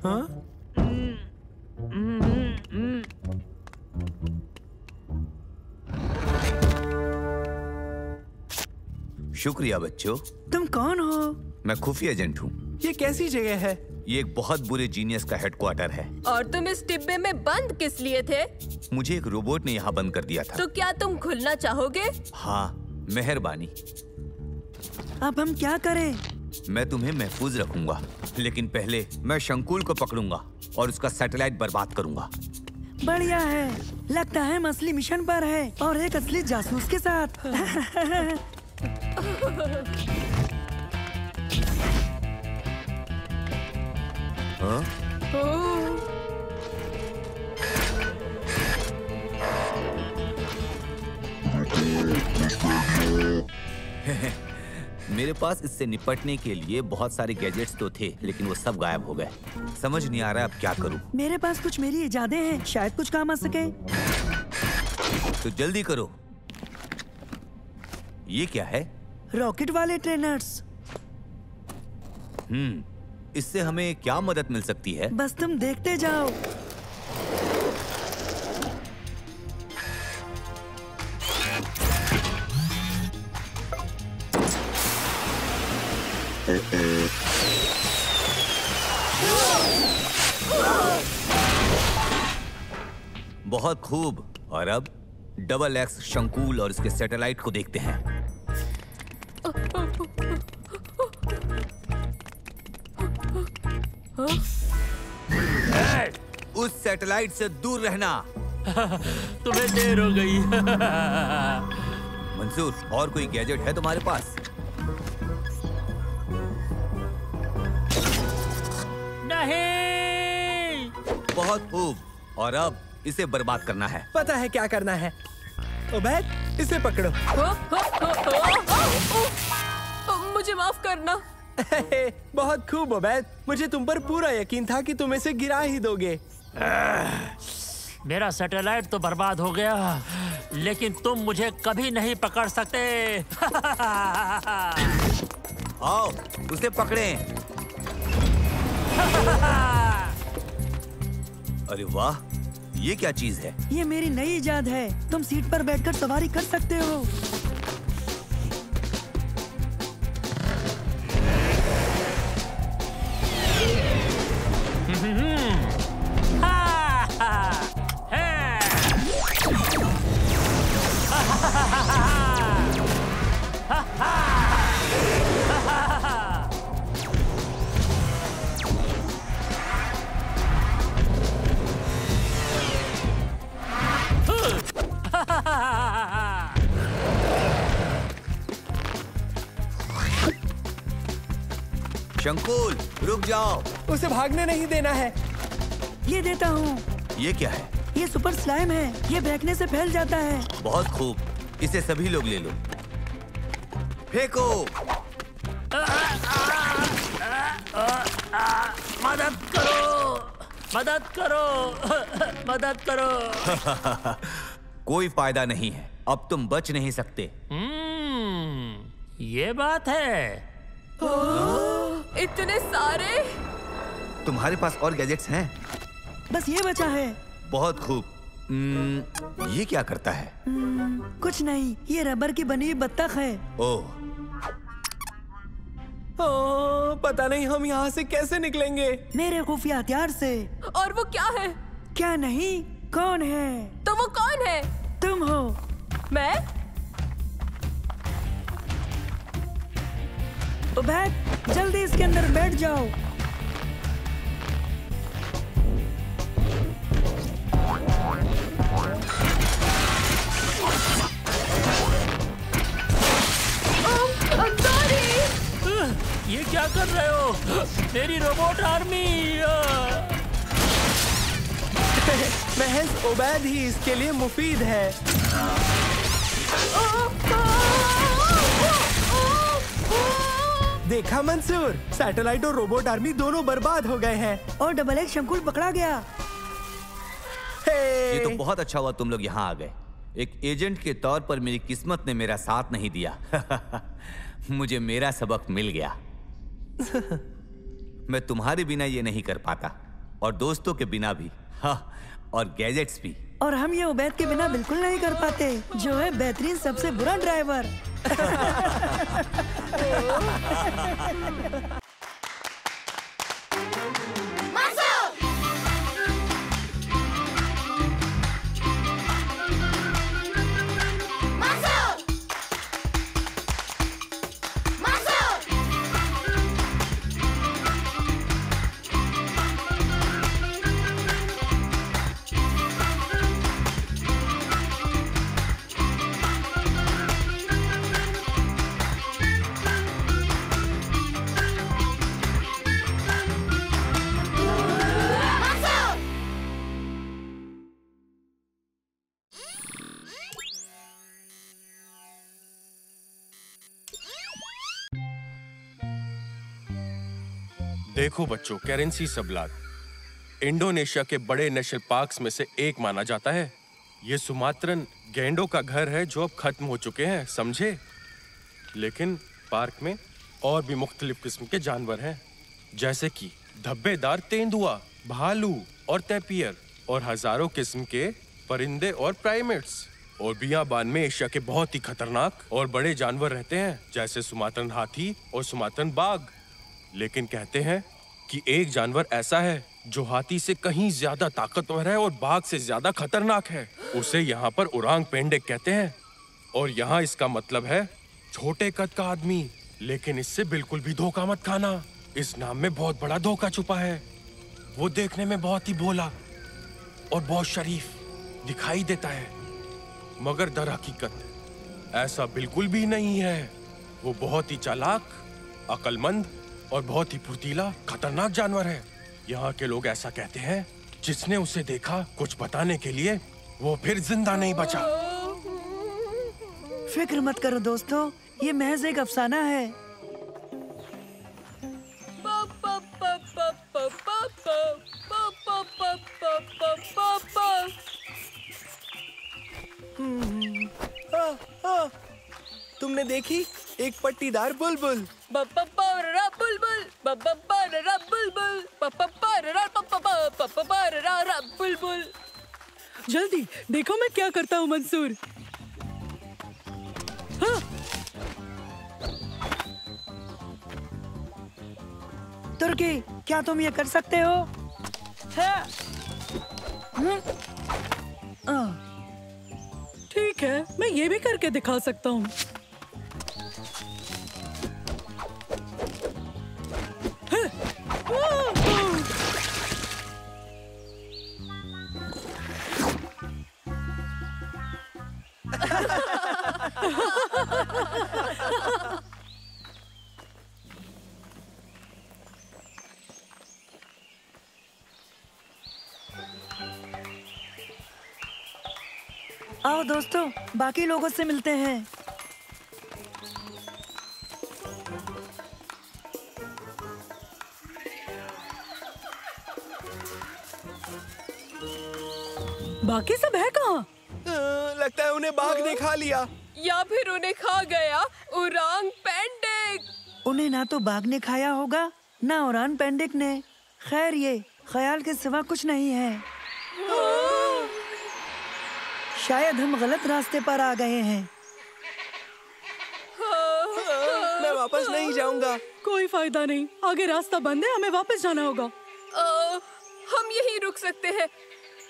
हाँ? शुक्रिया बच्चों। तुम कौन हो? मैं खुफिया एजेंट हूँ। ये कैसी जगह है? ये एक बहुत बुरे जीनियस का हेडक्वार्टर है। और तुम इस डिब्बे में बंद किस लिए थे? मुझे एक रोबोट ने यहाँ बंद कर दिया था। तो क्या तुम खुलना चाहोगे? हाँ, मेहरबानी। अब हम क्या करें? मैं तुम्हें महफूज रखूंगा, लेकिन पहले मैं शंकुल को पकड़ूंगा और उसका सैटेलाइट बर्बाद करूंगा। बढ़िया है। लगता है हम असली मिशन पर है और एक असली जासूस के साथ। मेरे पास इससे निपटने के लिए बहुत सारे गैजेट्स तो थे, लेकिन वो सब गायब हो गए। समझ नहीं आ रहा अब क्या करूं। मेरे पास कुछ मेरी इजादें हैं, शायद कुछ काम आ सके। तो जल्दी करो। ये क्या है? रॉकेट वाले ट्रेनर्स। इससे हमें क्या मदद मिल सकती है? बस तुम देखते जाओ। बहुत खूब। और अब डबल एक्स शंकूल और इसके सैटेलाइट को देखते हैं। उस सैटेलाइट से दूर रहना। तुम्हें देर हो गई। मंसूर, और कोई गैजेट है तुम्हारे पास? नहीं। बहुत खूब। और अब इसे बर्बाद करना है। पता है क्या करना है। उबैद, इसे पकड़ो। मुझे माफ करना। बहुत खूब उबैद, मुझे तुम पर पूरा यकीन था कि तुम इसे गिरा ही दोगे। मेरा सैटेलाइट तो बर्बाद हो गया, लेकिन तुम मुझे कभी नहीं पकड़ सकते। आओ, उसे पकड़ें। अरे वाह, ये क्या चीज है? ये मेरी नई इजाद है। तुम सीट पर बैठकर सवारी कर सकते हो। शंकुल, रुक जाओ। उसे भागने नहीं देना है। ये देता हूँ। ये क्या है? ये सुपर स्लाइम है। ये फेंकने से फैल जाता है। बहुत खूब, इसे सभी लोग ले लो। फेंको। मदद करो, मदद करो, मदद करो। कोई फायदा नहीं है, अब तुम बच नहीं सकते। ये बात है। इतने सारे? तुम्हारे पास और गैजेट्स हैं? बस ये बचा है। बहुत खूब। ये क्या करता है? कुछ नहीं, ये रबर की बनी हुई बत्तख है। ओह, पता नहीं हम यहाँ से कैसे निकलेंगे। मेरे खुफिया हथियार से। और वो क्या है? क्या नहीं, कौन है? तो वो कौन है? तुम हो। मैं? उबैद, जल्दी इसके अंदर बैठ जाओ। ये क्या कर रहे हो? मेरी रोबोट आर्मी। महज उबैद ही इसके लिए मुफीद है। देखा मंसूर, सैटेलाइट और रोबोट आर्मी दोनों बर्बाद हो गए हैं। और डबल एक्स शंकुल पकड़ा गया। ये तो बहुत अच्छा हुआ तुम लोग यहाँ आ गए। एक एजेंट के तौर पर मेरी किस्मत ने मेरा साथ नहीं दिया। मुझे मेरा सबक मिल गया। मैं तुम्हारे बिना ये नहीं कर पाता, और दोस्तों के बिना भी। हाँ, और गैजेट्स भी। और हम ये उबैद के बिना बिल्कुल नहीं कर पाते, जो है बेहतरीन सबसे बुरा ड्राइवर। देखो बच्चों, कैरेंसी सबलात इंडोनेशिया के बड़े नेशनल पार्क्स में से एक माना जाता है। ये सुमात्रन गैंडों का घर है जो अब खत्म हो चुके हैं, समझे? लेकिन पार्क में और भी मुख्तलिफ किस्म के जानवर हैं, जैसे कि धब्बेदार तेंदुआ, भालू और तैपियर, और हजारों किस्म के परिंदे और प्राइमेट्स। और बियाबान में एशिया के बहुत ही खतरनाक और बड़े जानवर रहते हैं, जैसे सुमात्रन हाथी और सुमात्रन बाघ। लेकिन कहते हैं कि एक जानवर ऐसा है जो हाथी से कहीं ज्यादा ताकतवर है और बाघ से ज्यादा खतरनाक है। उसे यहाँ पर उरांग पेंडेक कहते हैं, और यहाँ इसका मतलब है छोटे कद का आदमी। लेकिन इससे बिल्कुल भी धोखा मत खाना, इस नाम में बहुत बड़ा धोखा छुपा है। वो देखने में बहुत ही भोला और बहुत शरीफ दिखाई देता है, मगर दर हकीकत ऐसा बिल्कुल भी नहीं है। वो बहुत ही चालाक, अक्लमंद और बहुत ही फुर्तीला खतरनाक जानवर है। यहाँ के लोग ऐसा कहते हैं, जिसने उसे देखा कुछ बताने के लिए वो फिर जिंदा नहीं बचा। फिक्र मत करो दोस्तों, ये महज एक अफसाना है। तुमने देखी एक पट्टीदार बुलबुल? जल्दी देखो मैं क्या करता हूँ मंसूर। हाँ। तुर्की, क्या तुम ये कर सकते हो? हाँ। ठीक है, मैं ये भी करके दिखा सकता हूँ। आओ दोस्तों, बाकी लोगों से मिलते हैं। बाकी सब है कहाँ? लगता है उन्हें बाघ ने खा लिया, या फिर उन्हें खा गया उरांग पेंडेक। उन्हें ना तो बाघ ने खाया होगा, ना उरांग पेंडेक ने। खैर, ये ख्याल के सिवा कुछ नहीं है। शायद हम गलत रास्ते पर आ गए हैं। मैं वापस नहीं जाऊंगा। कोई फायदा नहीं, आगे रास्ता बंद है, हमें वापस जाना होगा। हम यहीं रुक सकते हैं,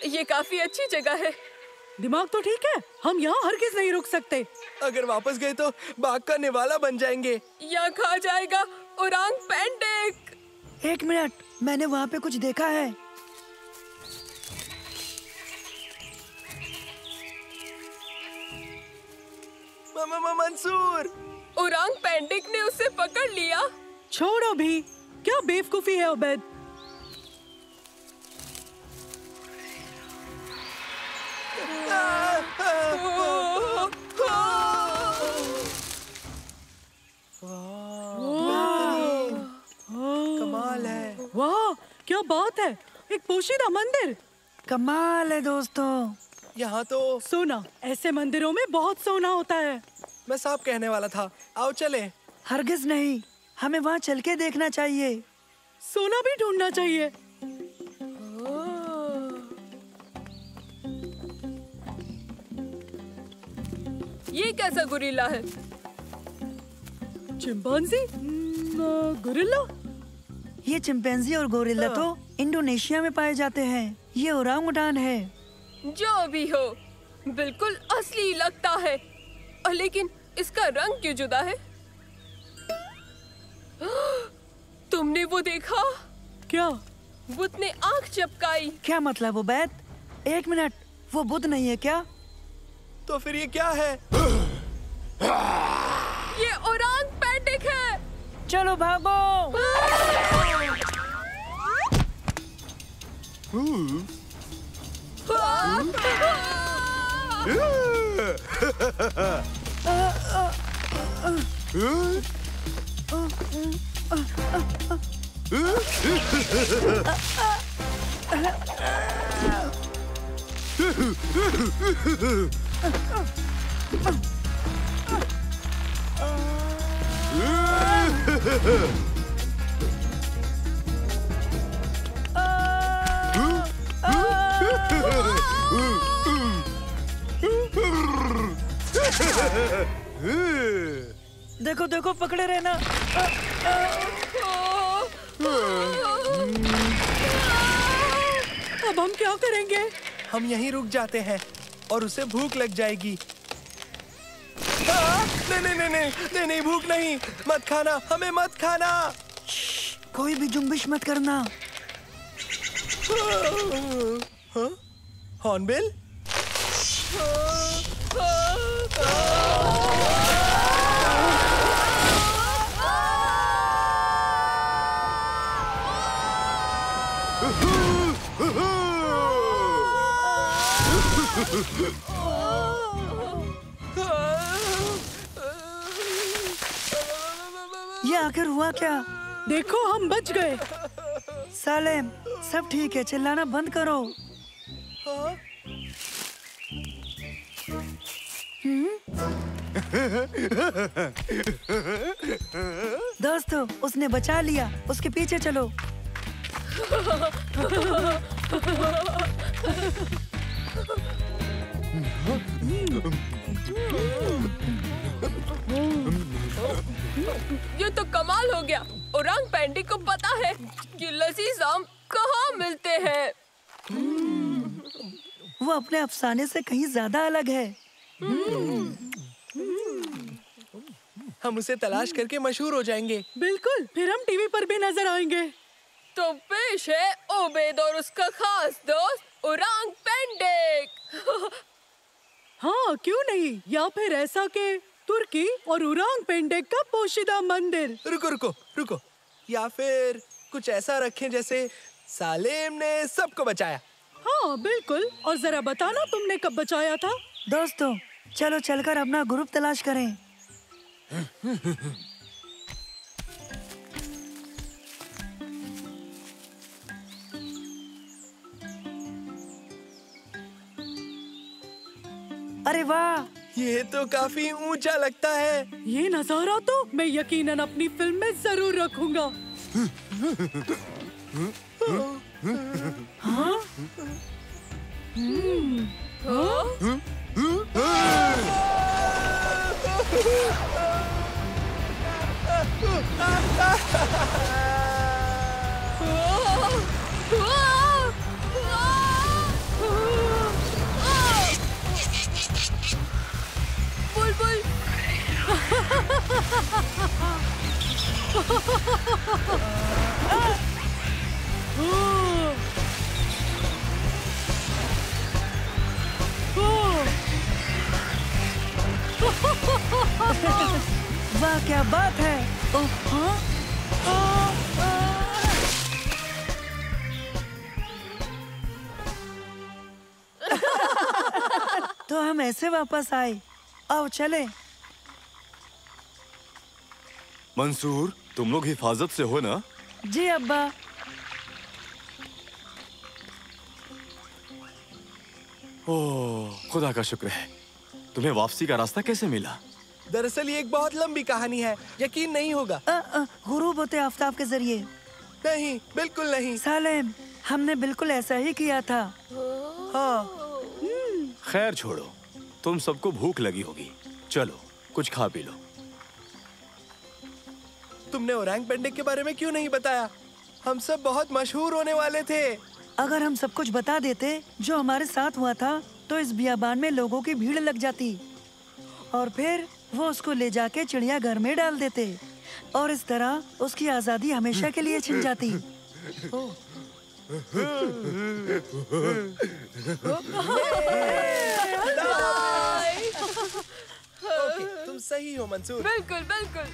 ये काफी अच्छी जगह है। दिमाग तो ठीक है, हम यहाँ हरगिज नहीं रुक सकते। अगर वापस गए तो बाघ का निवाला बन जाएंगे या खा जाएगा उरांग पेंडेक। एक मिनट, मैंने वहाँ पे कुछ देखा है। मंसूर, उरांग पेंडेक ने उसे पकड़ लिया। छोड़ो भी, क्या बेवकूफी है उबैद। कमाल है। वाह, क्या बात है, एक पोशीदा मंदिर। कमाल है दोस्तों। यहाँ तो सोना, ऐसे मंदिरों में बहुत सोना होता है। मैं साफ कहने वाला था, आओ चले। हरगिज नहीं, हमें वहाँ चल के देखना चाहिए। सोना भी ढूंढना चाहिए। ये कैसा गुरिल्ला है? चिंपांजी? गुरिल्ला? ये चिंपैंजी और गोरिल्ला तो इंडोनेशिया में पाए जाते हैं। ये ओरांगुटान है। जो भी हो, बिल्कुल असली लगता है। लेकिन इसका रंग क्यों जुदा है? तुमने वो देखा? क्या? बुद्ध ने आंख झपकाई। क्या मतलब उबैद? एक मिनट, वो बुद्ध नहीं है क्या? तो फिर ये क्या है? ये ओरांग पेंडेक है। चलो भागो। देखो देखो, पकड़े रहना। अब हम क्या करेंगे? हम यहीं रुक जाते हैं और उसे भूख लग जाएगी। नहीं, भूख नहीं, मत खाना, हमें मत खाना। कोई भी जुम्बिश मत करना। हॉर्नबिल? ये आखिर हुआ क्या? देखो, हम बच गए। सालेम, सब ठीक है, चिल्लाना बंद करो। दोस्तों, उसने बचा लिया, उसके पीछे चलो। ये तो कमाल हो गया। ओरांग पैंडी को पता है कि लजीज आम कहाँ मिलते हैं। वो अपने अफसाने से कहीं ज्यादा अलग है। हम उसे तलाश करके मशहूर हो जाएंगे। बिल्कुल, फिर हम टीवी पर भी नजर आएंगे। तो पेश है ओबेद और उसका खास दोस्त ओरांग पेंडेक। हाँ, क्यों नहीं? या फिर ऐसा के तुर्की और ओरांग पेंडेक का पोशीदा मंदिर। रुको। या फिर कुछ ऐसा रखें जैसे सालेम ने सबको बचाया। हाँ बिल्कुल। और जरा बताना, तुमने कब बचाया था? दोस्तों, चलो चलकर अपना ग्रुप तलाश करें। अरे वाह, ये तो काफी ऊंचा लगता है। ये नजारा तो मैं यकीनन अपनी फिल्म में जरूर रखूंगा। हाँ? बुलबुल। वाह, क्या बात है। तो हम ऐसे वापस आए। आओ चले। मंसूर, तुम लोग हिफाजत से हो ना? जी अब्बा। ओह, खुदा का शुक्र है। तुम्हें वापसी का रास्ता कैसे मिला? दरअसल ये एक बहुत लंबी कहानी है, यकीन नहीं होगा। गुरूब होते आफ्ताब के जरिए। नहीं, बिल्कुल नहीं। सालेम, हमने बिल्कुल ऐसा ही किया था। हाँ। खैर छोड़ो, तुम सबको भूख लगी होगी, चलो कुछ खा पी लो। तुमने ओरांग पेंडेक के बारे में क्यों नहीं बताया? हम सब बहुत मशहूर होने वाले थे। अगर हम सब कुछ बता देते जो हमारे साथ हुआ था, तो इस बियाबान में लोगों की भीड़ लग जाती और फिर वो उसको ले जाके चिड़ियाघर में डाल देते और इस तरह उसकी आजादी हमेशा के लिए छिन जाती। तुम सही हो मंसूर। बिल्कुल बिल्कुल।